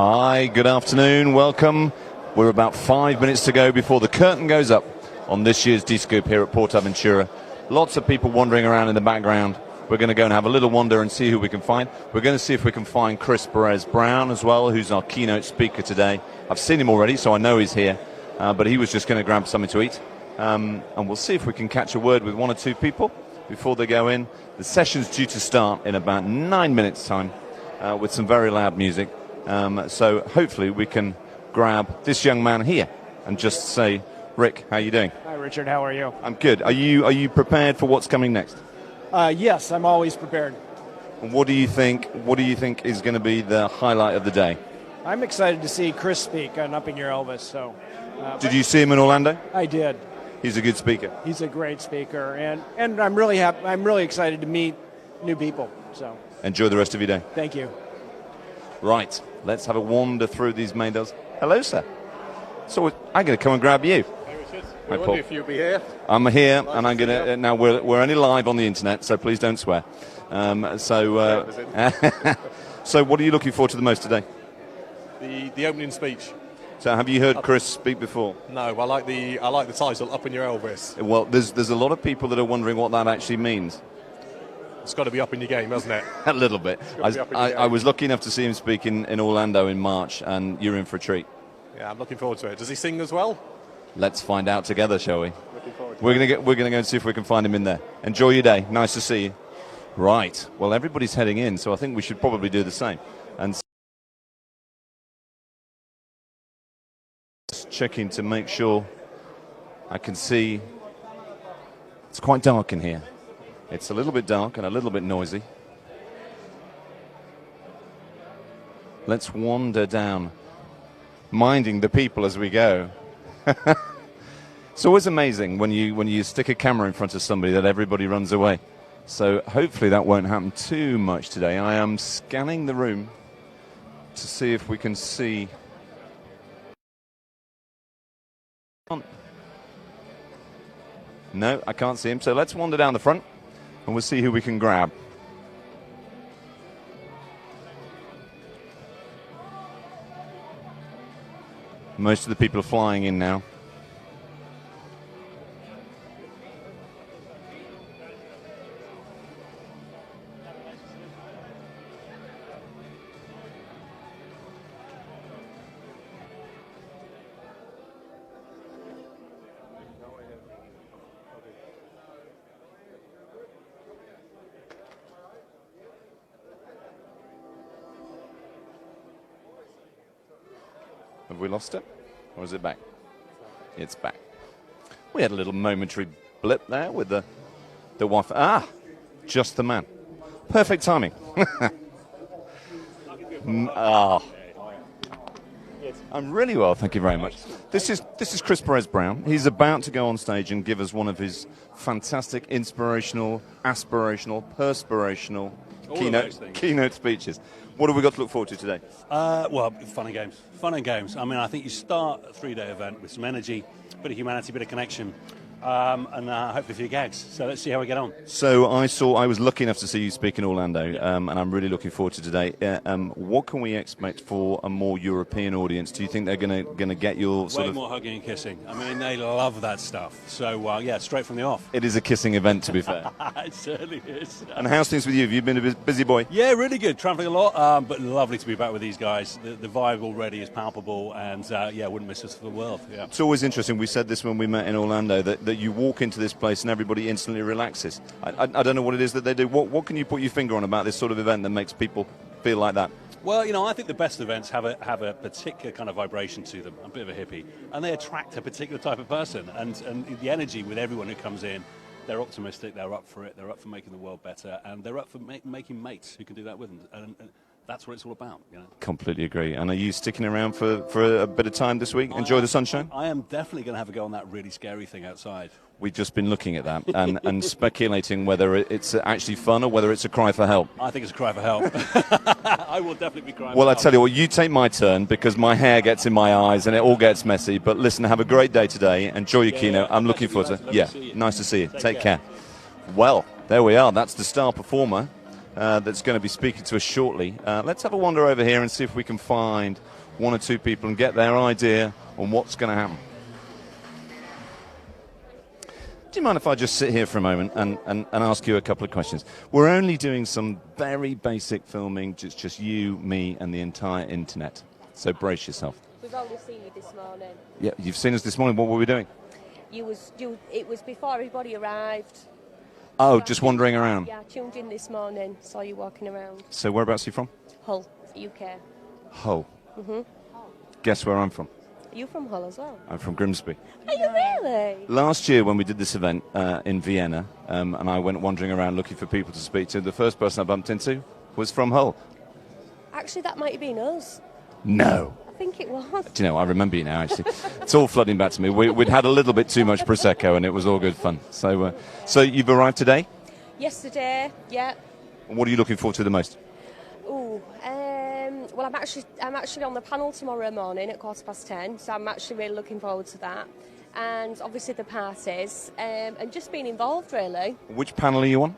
Hi, good afternoon, welcome. We're about 5 minutes to go before the curtain goes up on this year's Dscoop here at PortAventura. Lots of people wandering around in the background. We're going to go and have a little wander and see who we can find. We're going to see if we can find Chris Perez-Brown as well, who's our keynote speaker today. I've seen him already, so I know he's here, but he was just going to grab something to eat. And we'll see if we can catch a word with one or two people before they go in. The session's due to start in about 9 minutes' time with some very loud music. So hopefully we can grab this young man here and just say, Rick, how are you doing? Hi, Richard. How are you? I'm good. Are you prepared for what's coming next? Yes, I'm always prepared. And what do you think is going to be the highlight of the day? I'm excited to see Chris speak on Upping Your Elvis. So, did you see him in Orlando? I did. He's a good speaker. He's a great speaker, and I'm really happy. I'm really excited to meet new people. So enjoy the rest of your day. Thank you. Right, let's have a wander through these main doors. Hello, sir. So I'm going to come and grab you. Hey, Richard. Hi, I Paul. wonder if you'll be here. I'm here, Nice and I'm going to. Now we're only live on the internet, so please don't swear. So what are you looking forward to the most today? The opening speech. So have you heard Chris speak before? No, I like the title, Up in Your Elvis. Well, there's a lot of people that are wondering what that actually means. It's got to be up in your game, hasn't it? A little bit. gotta be up in your I game. was lucky enough to see him speak in Orlando in March, and you're in for a treat. Yeah, I'm looking forward to it. Does he sing as well? Let's find out together, shall we? Looking forward to We're going to go and see if we can find him in there. Enjoy your day. Nice to see you. Right. Well, everybody's heading in, so I think we should probably do the same. And just checking to make sure I can see. It's quite dark in here. It's a little bit dark and a little bit noisy. Let's wander down, minding the people as we go. It's always amazing when you stick a camera in front of somebody that everybody runs away. So hopefully that won't happen too much today. I am scanning the room to see if we can see. No, I can't see him. So let's wander down the front and we'll see who we can grab. Most of the people are flying in now. Have we lost it? Or is it back? It's back. We had a little momentary blip there with the Wi-Fi. Ah! Just the man. Perfect timing. I'm really well, thank you very much. This is Chris Perez-Brown. He's about to go on stage and give us one of his fantastic, inspirational, aspirational, perspirational keynote speeches. What have we got to look forward to today? Well, fun and games. Fun and games. I mean, I think you start a 3-day event with some energy, bit of humanity, bit of connection, and hopefully a few gags. So let's see how we get on. So I was lucky enough to see you speak in Orlando, and I'm really looking forward to today. What can we expect for a more European audience? Do you think they're going to get your sort Way of... more hugging and kissing. I mean, they love that stuff. So, yeah, straight from the off. It is a kissing event, to be fair. It certainly is. And how's things with you? Have you been a busy boy? Yeah, really good. Traveling a lot, but lovely to be back with these guys. The vibe already is palpable, and, yeah, wouldn't miss us for the world. Yeah. It's always interesting. We said this when we met in Orlando, that you walk into this place and everybody instantly relaxes. I don't know what it is that they do. What can you put your finger on about this sort of event that makes people feel like that? Well, you know, I think the best events have a particular kind of vibration to them. I'm a bit of a hippie, and they attract a particular type of person. And the energy with everyone who comes in, they're optimistic, they're up for it, they're up for making the world better, and they're up for making mates who can do that with them. And that's what it's all about, you know. Completely agree. And are you sticking around for a bit of time this week? Enjoy the sunshine? I am definitely going to have a go on that really scary thing outside. We've just been looking at that and speculating whether it's actually fun or whether it's a cry for help. I think it's a cry for help. I will definitely be crying Well, for I help. tell you what, you take my turn because my hair gets in my eyes and it all gets messy. But listen, have a great day today. Enjoy your keynote. I'm looking forward to it. Yeah, nice to see you. Take care. Well, there we are. That's the star performer. that's going to be speaking to us shortly. Let's have a wander over here and see if we can find one or two people and get their idea on what's going to happen. Do you mind if I just sit here for a moment and ask you a couple of questions? We're only doing some very basic filming, just you, me, and the entire internet. So brace yourself. We've only seen you this morning. Yeah, you've seen us this morning. What were we doing? It was before everybody arrived. Oh, just wandering around. Yeah, tuned in this morning, saw you walking around. So whereabouts are you from? Hull, UK. Hull. Guess where I'm from? Are you from Hull as well? I'm from Grimsby. Are you really? Last year when we did this event in Vienna, and I went wandering around looking for people to speak to, the first person I bumped into was from Hull. Actually, that might have been us. No. I think it was. Do you know, I remember you now, actually. It's all flooding back to me. We'd had a little bit too much Prosecco, and it was all good fun. So you've arrived today? Yesterday, yeah. And what are you looking forward to the most? Well, I'm actually on the panel tomorrow morning at 10:15, so I'm actually really looking forward to that. And obviously the parties, and just being involved, really. Which panel are you on?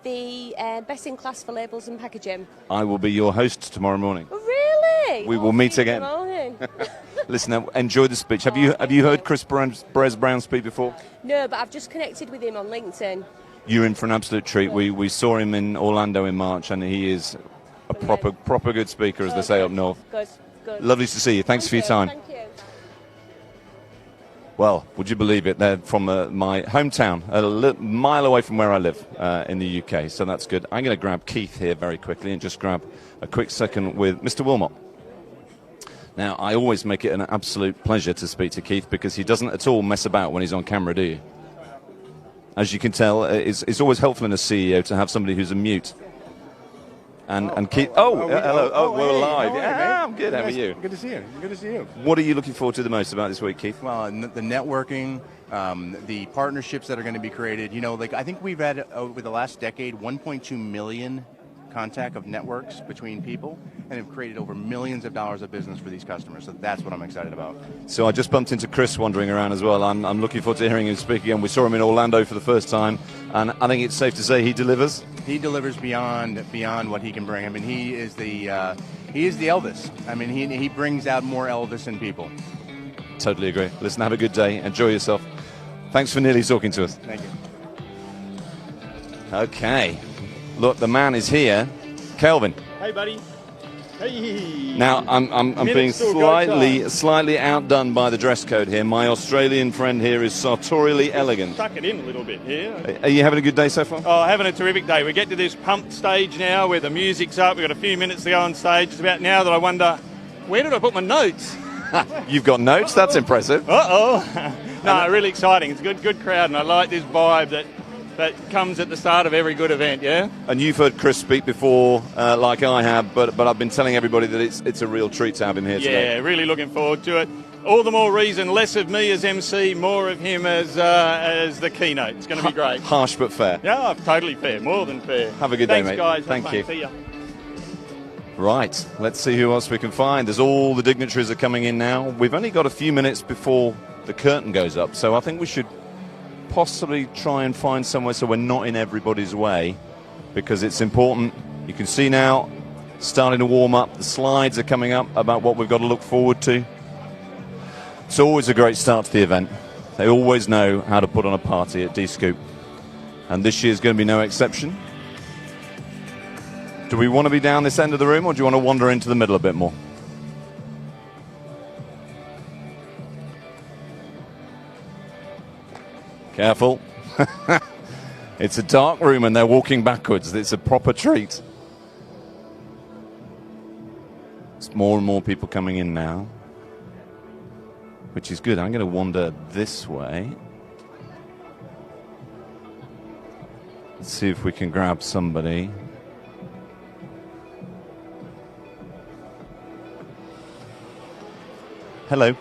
The best in class for labels and packaging. I will be your host tomorrow morning. Really? We will meet again. Morning. Listen, enjoy the speech. Have you heard Chris Brez Brown speak before? No, but I've just connected with him on LinkedIn. You're in for an absolute treat. We saw him in Orlando in March, and he is a proper good speaker, as they say up north. Good. Lovely to see you. Thanks for your time. Thank you. Well, would you believe it? They're from my hometown, a mile away from where I live in the UK, so that's good. I'm going to grab Keith here very quickly and just grab a quick second with Mr. Wilmot. Now, I always make it an absolute pleasure to speak to Keith because he doesn't at all mess about when he's on camera, do you? As you can tell, it's always helpful in a CEO to have somebody who's a mute. And Keith. Hello. We're live. Yeah, I'm good. How are you? Good to see you. Good to see you. What are you looking forward to the most about this week, Keith? Well, the networking, the partnerships that are going to be created. You know, like I think we've had over the last decade 1.2 million contact of networks between people, and have created over millions of dollars of business for these customers. So that's what I'm excited about. So I just bumped into Chris wandering around as well. I'm looking forward to hearing him speak again. We saw him in Orlando for the first time, and I think it's safe to say he delivers. He delivers beyond what he can bring. I mean, he is the Elvis. I mean, he brings out more Elvis in people. Totally agree. Listen, have a good day. Enjoy yourself. Thanks for nearly talking to us. Thank you. Okay. Look, the man is here. Kelvin. Hey, buddy. Hey. Now, I'm being slightly outdone by the dress code here. My Australian friend here is sartorially elegant. Tuck it in a little bit here. Are you having a good day so far? Oh, having a terrific day. We get to this pumped stage now where the music's up. We've got a few minutes to go on stage. It's about now that I wonder, where did I put my notes? You've got notes? That's impressive. Uh-oh. No, really exciting. It's a good crowd, and I like this vibe that comes at the start of every good event, yeah? And you've heard Chris speak before, like I have, but I've been telling everybody that it's a real treat to have him here today. Yeah, really looking forward to it. All the more reason, less of me as MC, more of him as the keynote. It's going to be great. Harsh but fair. Yeah, totally fair, more than fair. Have a good day, mate. Thanks, guys. Thank you. See ya. Right, let's see who else we can find. There's all the dignitaries are coming in now. We've only got a few minutes before the curtain goes up, so I think we should possibly try and find somewhere so we're not in everybody's way, because it's important. You can see now, starting to warm up. The slides are coming up about what we've got to look forward to. It's always a great start to the event. They always know how to put on a party at Dscoop, and this year's going to be no exception. Do we want to be down this end of the room, or do you want to wander into the middle a bit more? Careful. It's a dark room and they're walking backwards. It's a proper treat. There's more and more people coming in now, which is good. I'm going to wander this way. Let's see if we can grab somebody. Hello.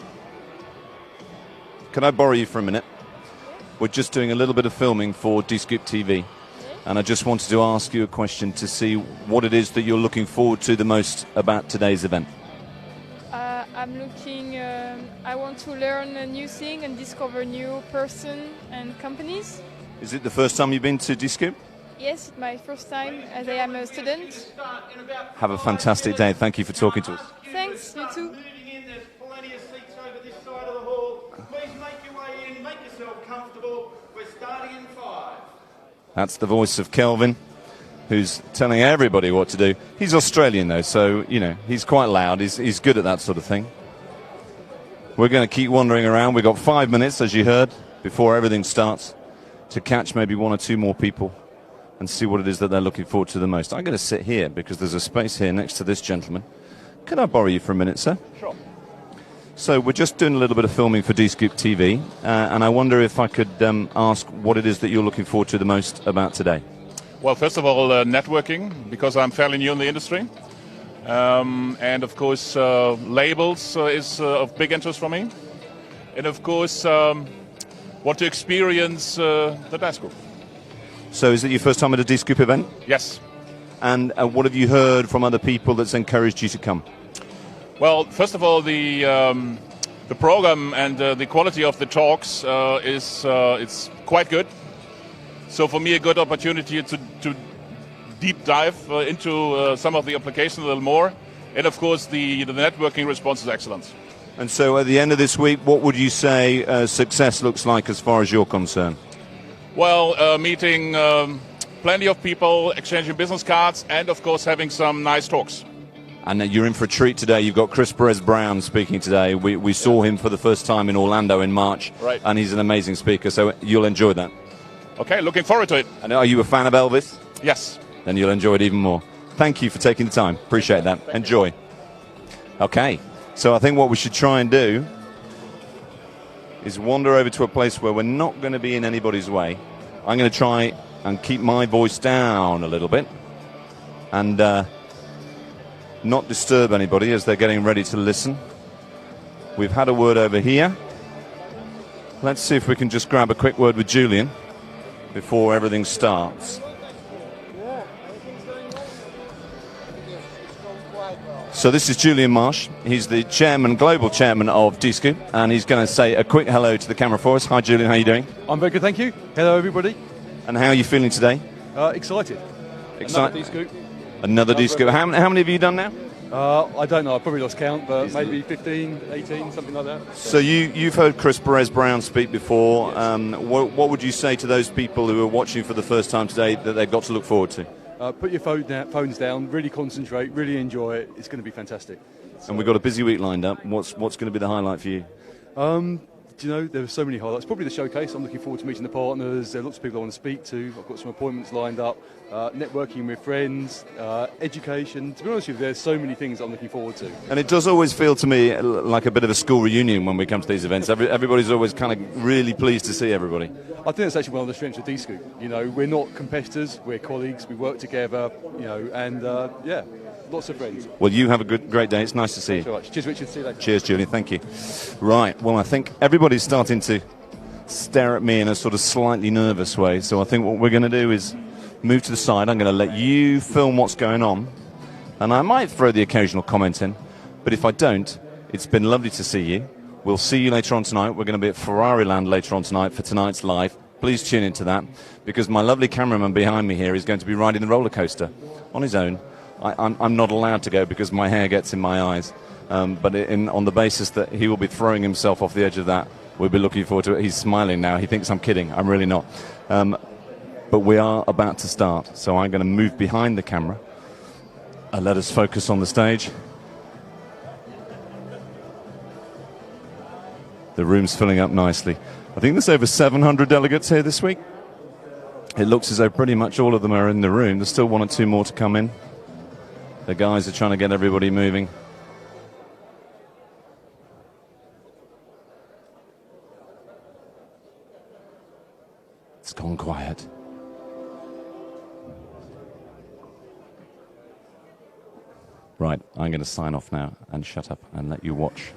Can I borrow you for a minute? We're just doing a little bit of filming for Dscoop TV, and I just wanted to ask you a question to see what it is that you're looking forward to the most about today's event. I want to learn a new thing and discover new person and companies. Is it the first time you've been to Dscoop? Yes, it's my first time as I am a student. Have a fantastic day. Thank you for talking to us. Thanks, you too. Moving in, there's plenty of seats over this side of the hall. Please make your way in, make yourself comfortable. We're starting in 5. That's the voice of Kelvin, who's telling everybody what to do. He's Australian, though, so, you know, he's quite loud. He's good at that sort of thing. We're going to keep wandering around. We've got 5 minutes, as you heard, before everything starts, to catch maybe 1 or 2 more people and see what it is that they're looking forward to the most. I'm going to sit here because there's a space here next to this gentleman. Can I borrow you for a minute, sir? Sure. So we're just doing a little bit of filming for Dscoop TV, and I wonder if I could ask what it is that you're looking forward to the most about today. Well, first of all, networking, because I'm fairly new in the industry. And of course, labels is of big interest for me. And of course, want to experience the Dscoop. So is it your first time at a Dscoop event? Yes. And what have you heard from other people that's encouraged you to come? Well, first of all, the program and the quality of the talks is it's quite good. So for me, a good opportunity to deep dive into some of the applications a little more. And of course, the networking response is excellent. And so at the end of this week, what would you say success looks like as far as you're concerned? Well, meeting plenty of people, exchanging business cards, and of course having some nice talks. And you're in for a treat today. You've got Chris Perez-Brown speaking today. We saw him for the first time in Orlando in March, right. And he's an amazing speaker, so you'll enjoy that. Okay, looking forward to it. And are you a fan of Elvis? Yes. Then you'll enjoy it even more. Thank you for taking the time. Appreciate that. Enjoy. Okay, so I think what we should try and do is wander over to a place where we're not going to be in anybody's way. I'm going to try and keep my voice down a little bit and not disturb anybody as they're getting ready to listen. We've had a word over here. Let's see if we can just grab a quick word with Julian before everything starts. So this is Julian Marsh. He's the chairman, global chairman of Dscoop, and he's going to say a quick hello to the camera for us. Hi, Julian. How are you doing? I'm very good, thank you. Hello, everybody. And how are you feeling today? Excited. Excited. Another Dscoop. Another Dscoop. How many have you done now? I don't know. I probably lost count, but maybe 15, 18, something like that. So you've heard Chris Perez-Brown speak before. Yes. What would you say to those people who are watching for the first time today that they've got to look forward to? Put your phones down, really concentrate, really enjoy it. It's going to be fantastic. So, and we've got a busy week lined up. What's going to be the highlight for you? Do you know, there are so many highlights. Probably the showcase. I'm looking forward to meeting the partners. There are lots of people I want to speak to. I've got some appointments lined up. Networking with friends, education. To be honest with you, there's so many things I'm looking forward to. And it does always feel to me like a bit of a school reunion when we come to these events. Everybody's always kind of really pleased to see everybody. I think that's actually one of the strengths of Dscoop. You know, we're not competitors, we're colleagues, we work together, you know, and yeah, lots of friends. Well, you have a great day. It's nice to see you. Thanks very much. Cheers, Richard. See you later. Cheers, Julian. Thank you. Right. Well, I think everybody's starting to stare at me in a sort of slightly nervous way. So I think what we're going to do is move to the side. I'm going to let you film what's going on. And I might throw the occasional comment in. But if I don't, it's been lovely to see you. We'll see you later on tonight. We're going to be at Ferrari Land later on tonight for tonight's live. Please tune into that, because my lovely cameraman behind me here is going to be riding the roller coaster on his own. I'm not allowed to go because my hair gets in my eyes. But on the basis that he will be throwing himself off the edge of that, we'll be looking forward to it. He's smiling now. He thinks I'm kidding. I'm really not. But we are about to start, so I'm going to move behind the camera and let us focus on the stage. The room's filling up nicely. I think there's over 700 delegates here this week. It looks as though pretty much all of them are in the room. There's still 1 or 2 more to come in. The guys are trying to get everybody moving. It's gone quiet. Right, I'm going to sign off now and shut up and let you watch.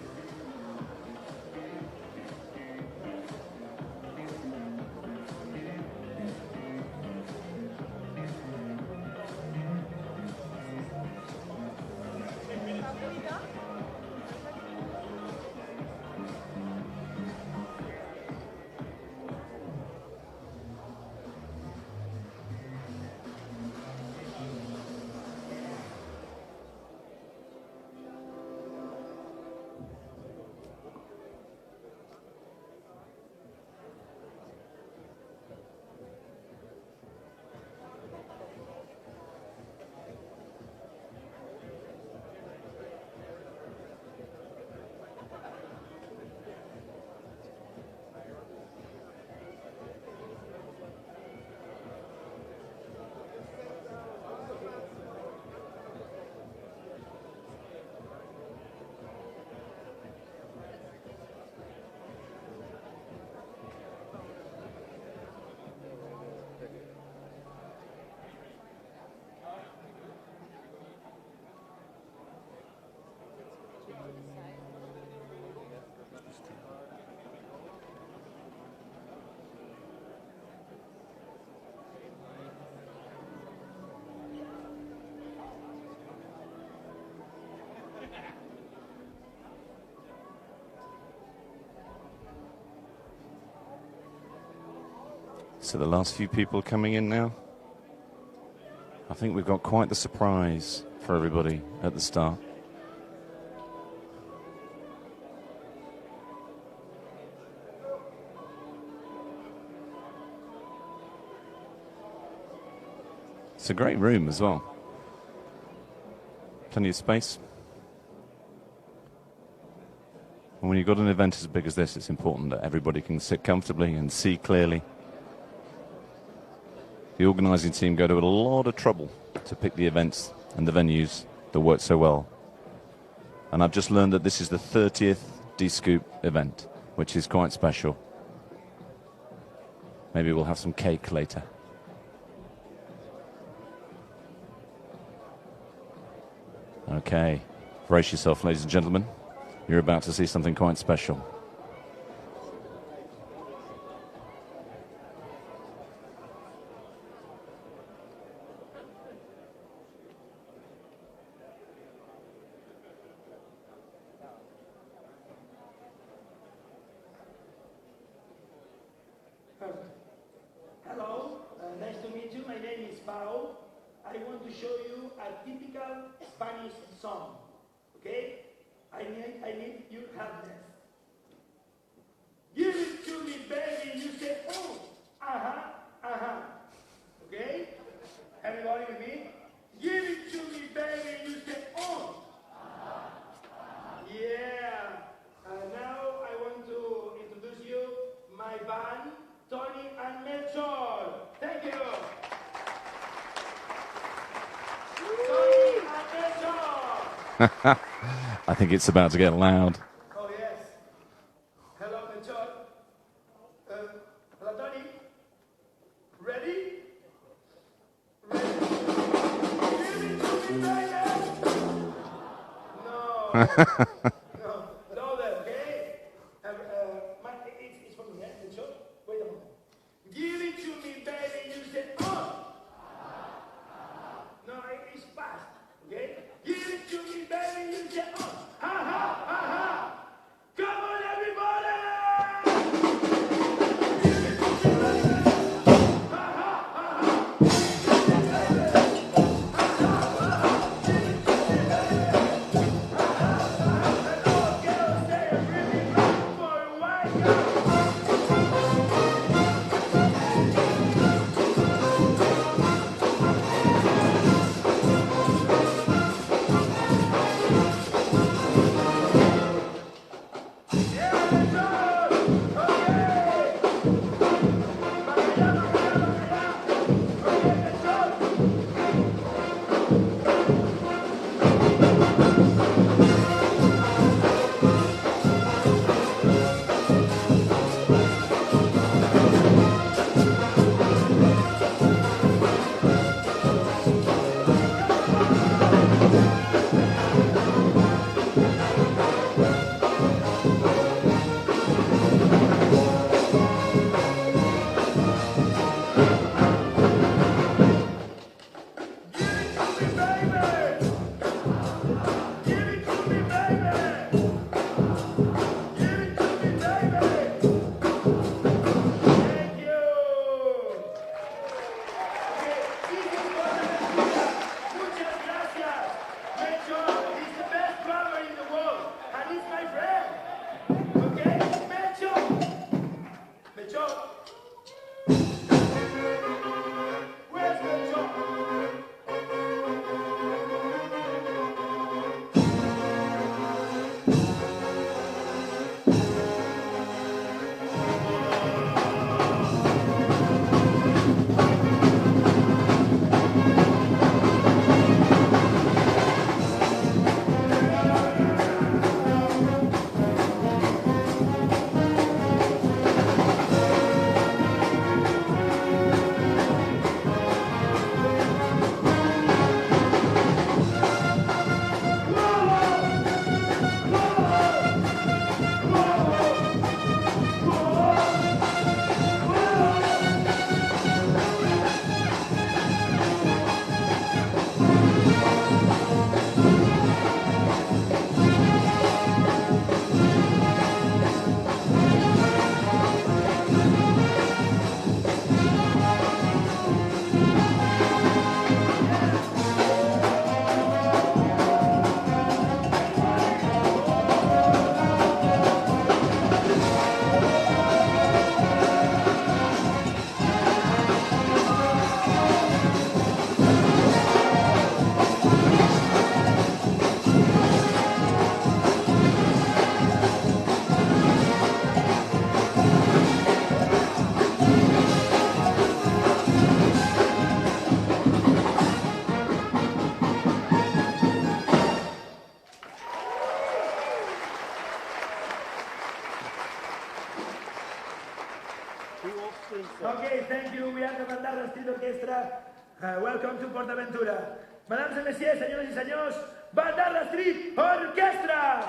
So the last few people coming in now. I think we've got quite the surprise for everybody at the start. It's a great room as well. Plenty of space. And when you've got an event as big as this, it's important that everybody can sit comfortably and see clearly. The organising team go to a lot of trouble to pick the events and the venues that work so well. And I've just learned that this is the 30th Dscoop event, which is quite special. Maybe we'll have some cake later. Okay, brace yourself, ladies and gentlemen. You're about to see something quite special. Hello, nice to meet you. My name is Pau. I want to show you a typical Spanish song. Okay? I need your helpness. Give it to me, baby. You say, oh, Okay? Everybody with me? Give it to me, baby. You say, oh. Yeah. Now I want to introduce you my band, Tony and Melchor. Thank you. Tony and Melchor. I think it's about to get loud. Oh, yes. Hello, Melchor. Hello, Tony. Ready? Ready? Give it to me, baby. No. No, okay? It's for me, yeah? Melchor? Wait a moment. Give it to me, baby. You said, oh. No, it's fast, okay? Give it to me, baby. You said, oh. Come on, everybody! Okay, thank you. We are the Bandarra Street Orchestra. Welcome to PortAventura. Mesdames et messieurs, senyores i senyors, Bandarra Street Orchestra!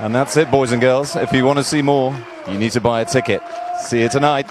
And that's it, boys and girls. If you want to see more, you need to buy a ticket. See you tonight.